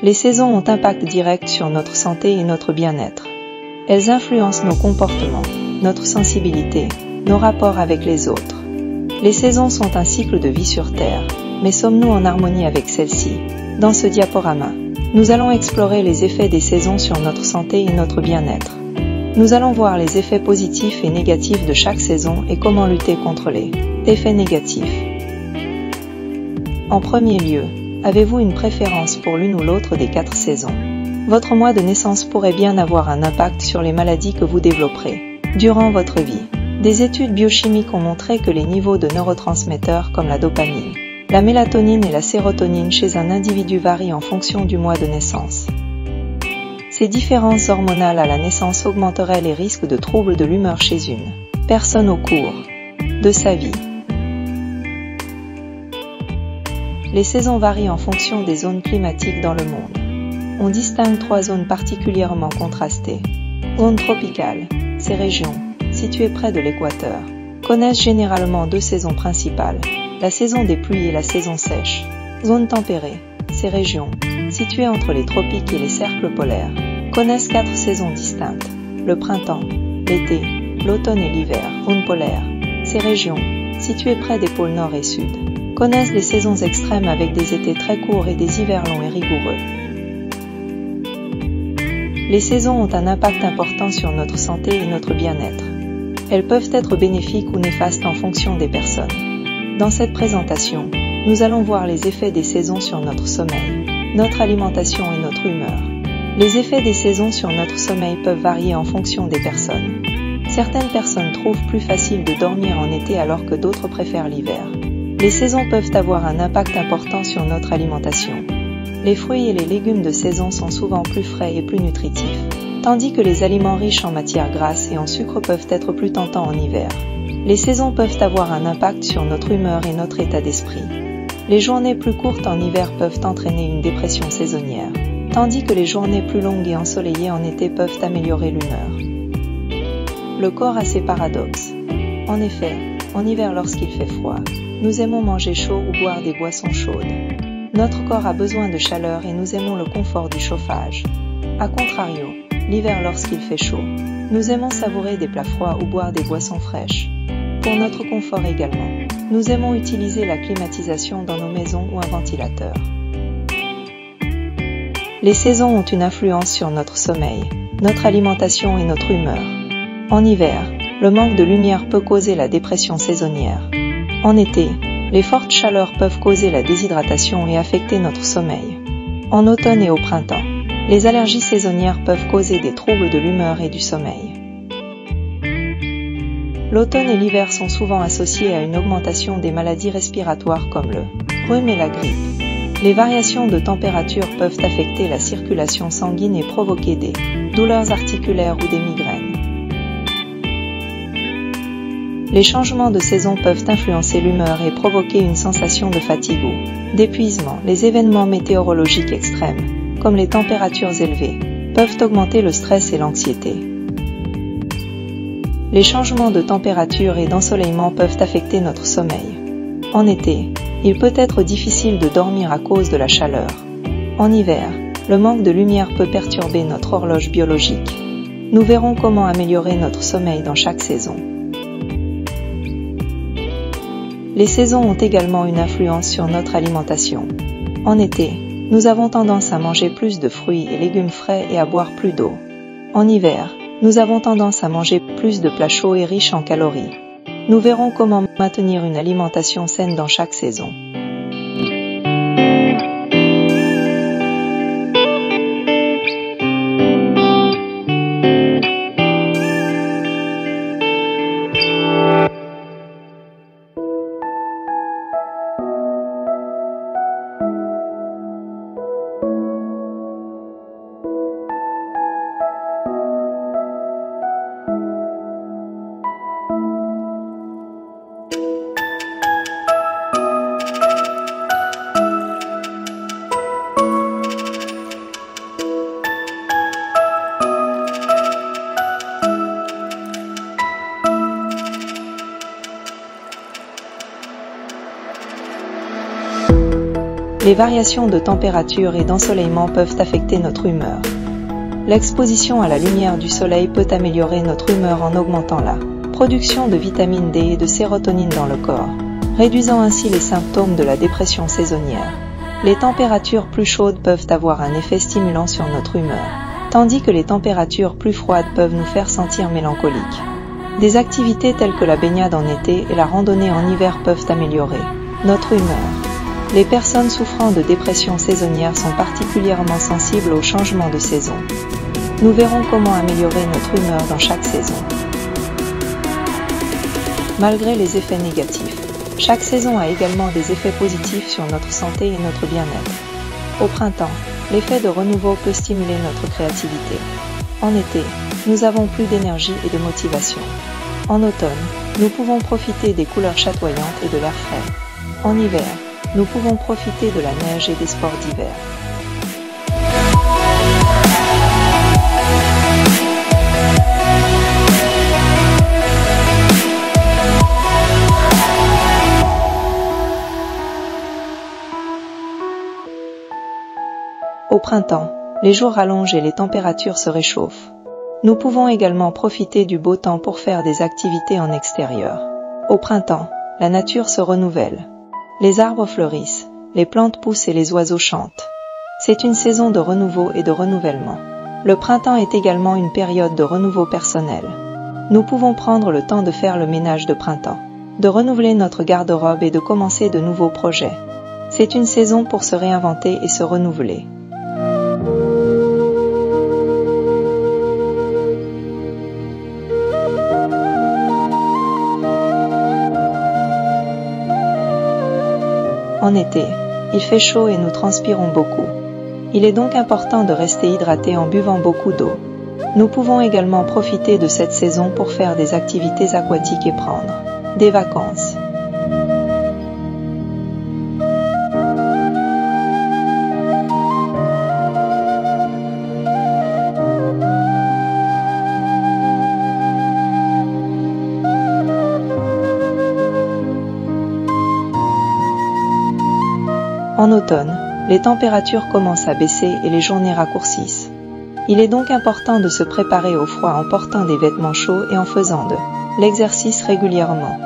Les saisons ont impact direct sur notre santé et notre bien-être. Elles influencent nos comportements, notre sensibilité, nos rapports avec les autres. Les saisons sont un cycle de vie sur Terre, mais sommes-nous en harmonie avec celle-ci? Dans ce diaporama, nous allons explorer les effets des saisons sur notre santé et notre bien-être. Nous allons voir les effets positifs et négatifs de chaque saison et comment lutter contre les effets négatifs. En premier lieu, avez-vous une préférence pour l'une ou l'autre des 4 saisons? Votre mois de naissance pourrait bien avoir un impact sur les maladies que vous développerez durant votre vie. Des études biochimiques ont montré que les niveaux de neurotransmetteurs comme la dopamine, la mélatonine et la sérotonine chez un individu varient en fonction du mois de naissance. Ces différences hormonales à la naissance augmenteraient les risques de troubles de l'humeur chez une personne au cours de sa vie. Les saisons varient en fonction des zones climatiques dans le monde. On distingue 3 zones particulièrement contrastées. Zone tropicale, ces régions, situées près de l'équateur, connaissent généralement 2 saisons principales, la saison des pluies et la saison sèche. Zone tempérée, ces régions, situées entre les tropiques et les cercles polaires, connaissent 4 saisons distinctes, le printemps, l'été, l'automne et l'hiver. Zone polaire, ces régions, situées près des pôles nord et sud, connaissent les saisons extrêmes avec des étés très courts et des hivers longs et rigoureux. Les saisons ont un impact important sur notre santé et notre bien-être. Elles peuvent être bénéfiques ou néfastes en fonction des personnes. Dans cette présentation, nous allons voir les effets des saisons sur notre sommeil, notre alimentation et notre humeur. Les effets des saisons sur notre sommeil peuvent varier en fonction des personnes. Certaines personnes trouvent plus facile de dormir en été alors que d'autres préfèrent l'hiver. Les saisons peuvent avoir un impact important sur notre alimentation. Les fruits et les légumes de saison sont souvent plus frais et plus nutritifs, tandis que les aliments riches en matières grasses et en sucre peuvent être plus tentants en hiver. Les saisons peuvent avoir un impact sur notre humeur et notre état d'esprit. Les journées plus courtes en hiver peuvent entraîner une dépression saisonnière, tandis que les journées plus longues et ensoleillées en été peuvent améliorer l'humeur. Le corps a ses paradoxes. En effet, en hiver lorsqu'il fait froid, nous aimons manger chaud ou boire des boissons chaudes. Notre corps a besoin de chaleur et nous aimons le confort du chauffage. A contrario, l'hiver lorsqu'il fait chaud, nous aimons savourer des plats froids ou boire des boissons fraîches. Pour notre confort également, nous aimons utiliser la climatisation dans nos maisons ou un ventilateur. Les saisons ont une influence sur notre sommeil, notre alimentation et notre humeur. En hiver, le manque de lumière peut causer la dépression saisonnière. En été, les fortes chaleurs peuvent causer la déshydratation et affecter notre sommeil. En automne et au printemps, les allergies saisonnières peuvent causer des troubles de l'humeur et du sommeil. L'automne et l'hiver sont souvent associés à une augmentation des maladies respiratoires comme le rhume et la grippe. Les variations de température peuvent affecter la circulation sanguine et provoquer des douleurs articulaires ou des migraines. Les changements de saison peuvent influencer l'humeur et provoquer une sensation de fatigue ou d'épuisement. Les événements météorologiques extrêmes, comme les températures élevées, peuvent augmenter le stress et l'anxiété. Les changements de température et d'ensoleillement peuvent affecter notre sommeil. En été, il peut être difficile de dormir à cause de la chaleur. En hiver, le manque de lumière peut perturber notre horloge biologique. Nous verrons comment améliorer notre sommeil dans chaque saison. Les saisons ont également une influence sur notre alimentation. En été, nous avons tendance à manger plus de fruits et légumes frais et à boire plus d'eau. En hiver, nous avons tendance à manger plus de plats chauds et riches en calories. Nous verrons comment maintenir une alimentation saine dans chaque saison. les variations de température et d'ensoleillement peuvent affecter notre humeur. L'exposition à la lumière du soleil peut améliorer notre humeur en augmentant la production de vitamine D et de sérotonine dans le corps, réduisant ainsi les symptômes de la dépression saisonnière. Les températures plus chaudes peuvent avoir un effet stimulant sur notre humeur, tandis que les températures plus froides peuvent nous faire sentir mélancoliques. Des activités telles que la baignade en été et la randonnée en hiver peuvent améliorer notre humeur. Les personnes souffrant de dépression saisonnière sont particulièrement sensibles aux changements de saison. Nous verrons comment améliorer notre humeur dans chaque saison. Malgré les effets négatifs, chaque saison a également des effets positifs sur notre santé et notre bien-être. Au printemps, l'effet de renouveau peut stimuler notre créativité. En été, nous avons plus d'énergie et de motivation. En automne, nous pouvons profiter des couleurs chatoyantes et de l'air frais. En hiver, nous pouvons profiter de la neige et des sports d'hiver. Au printemps, les jours rallongent et les températures se réchauffent. Nous pouvons également profiter du beau temps pour faire des activités en extérieur. Au printemps, la nature se renouvelle. Les arbres fleurissent, les plantes poussent et les oiseaux chantent. C'est une saison de renouveau et de renouvellement. Le printemps est également une période de renouveau personnel. Nous pouvons prendre le temps de faire le ménage de printemps, de renouveler notre garde-robe et de commencer de nouveaux projets. C'est une saison pour se réinventer et se renouveler. En été, il fait chaud et nous transpirons beaucoup. Il est donc important de rester hydraté en buvant beaucoup d'eau. Nous pouvons également profiter de cette saison pour faire des activités aquatiques et prendre des vacances. En automne, les températures commencent à baisser et les journées raccourcissent. Il est donc important de se préparer au froid en portant des vêtements chauds et en faisant de l'exercice régulièrement.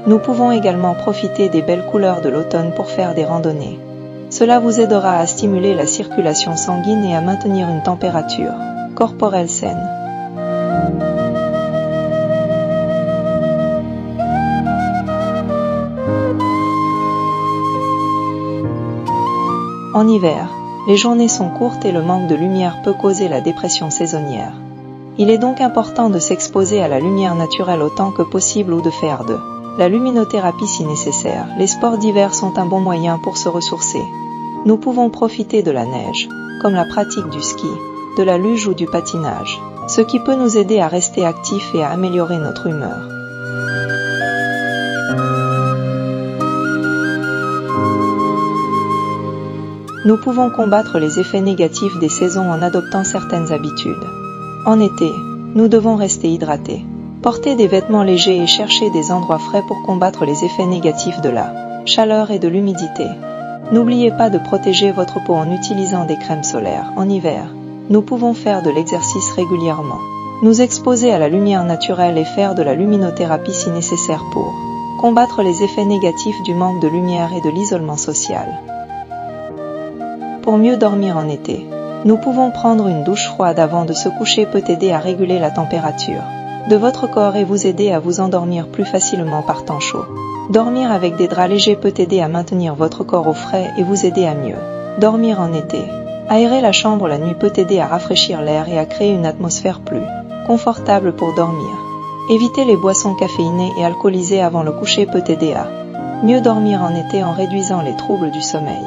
Nous pouvons également profiter des belles couleurs de l'automne pour faire des randonnées. Cela vous aidera à stimuler la circulation sanguine et à maintenir une température corporelle saine. En hiver, les journées sont courtes et le manque de lumière peut causer la dépression saisonnière. Il est donc important de s'exposer à la lumière naturelle autant que possible ou de faire de la luminothérapie si nécessaire. Les sports d'hiver sont un bon moyen pour se ressourcer. Nous pouvons profiter de la neige, comme la pratique du ski, de la luge ou du patinage, ce qui peut nous aider à rester actifs et à améliorer notre humeur. Nous pouvons combattre les effets négatifs des saisons en adoptant certaines habitudes. En été, nous devons rester hydratés, porter des vêtements légers et chercher des endroits frais pour combattre les effets négatifs de la chaleur et de l'humidité. N'oubliez pas de protéger votre peau en utilisant des crèmes solaires. En hiver, nous pouvons faire de l'exercice régulièrement, nous exposer à la lumière naturelle et faire de la luminothérapie si nécessaire pour combattre les effets négatifs du manque de lumière et de l'isolement social. Pour mieux dormir en été, nous pouvons prendre une douche froide avant de se coucher peut aider à réguler la température de votre corps et vous aider à vous endormir plus facilement par temps chaud. Dormir avec des draps légers peut aider à maintenir votre corps au frais et vous aider à mieux dormir en été. Aérer la chambre la nuit peut aider à rafraîchir l'air et à créer une atmosphère plus confortable pour dormir. Éviter les boissons caféinées et alcoolisées avant le coucher peut aider à mieux dormir en été en réduisant les troubles du sommeil.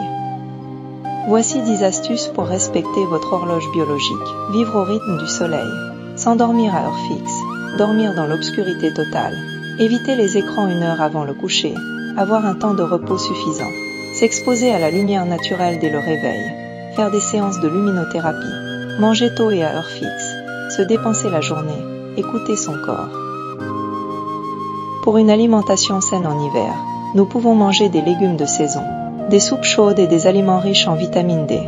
Voici 10 astuces pour respecter votre horloge biologique. Vivre au rythme du soleil. S'endormir à heure fixe. Dormir dans l'obscurité totale. Éviter les écrans 1 heure avant le coucher. Avoir un temps de repos suffisant. S'exposer à la lumière naturelle dès le réveil. Faire des séances de luminothérapie. Manger tôt et à heure fixe. Se dépenser la journée. Écouter son corps. Pour une alimentation saine en hiver, nous pouvons manger des légumes de saison. des soupes chaudes et des aliments riches en vitamine D.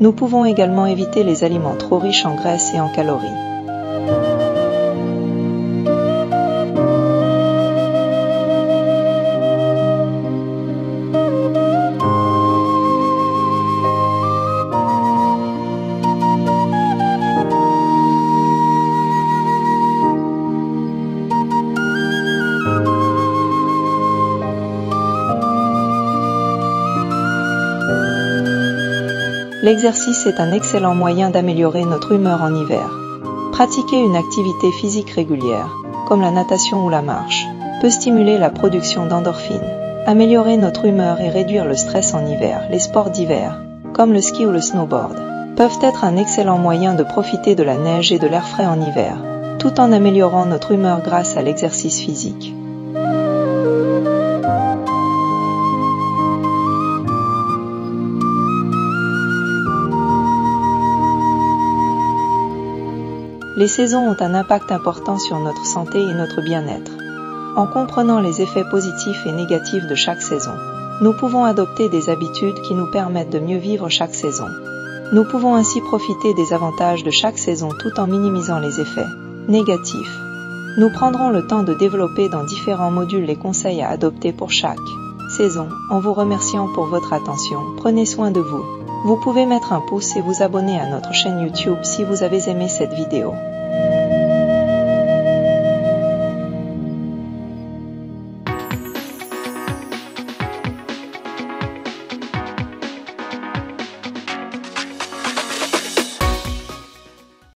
Nous pouvons également éviter les aliments trop riches en graisses et en calories. L'exercice est un excellent moyen d'améliorer notre humeur en hiver. Pratiquer une activité physique régulière, comme la natation ou la marche, peut stimuler la production d'endorphines, améliorer notre humeur et réduire le stress en hiver. Les sports d'hiver, comme le ski ou le snowboard, peuvent être un excellent moyen de profiter de la neige et de l'air frais en hiver, tout en améliorant notre humeur grâce à l'exercice physique. Les saisons ont un impact important sur notre santé et notre bien-être. En comprenant les effets positifs et négatifs de chaque saison, nous pouvons adopter des habitudes qui nous permettent de mieux vivre chaque saison. Nous pouvons ainsi profiter des avantages de chaque saison tout en minimisant les effets négatifs. Nous prendrons le temps de développer dans différents modules les conseils à adopter pour chaque saison. En vous remerciant pour votre attention, prenez soin de vous. Vous pouvez mettre un pouce et vous abonner à notre chaîne YouTube si vous avez aimé cette vidéo.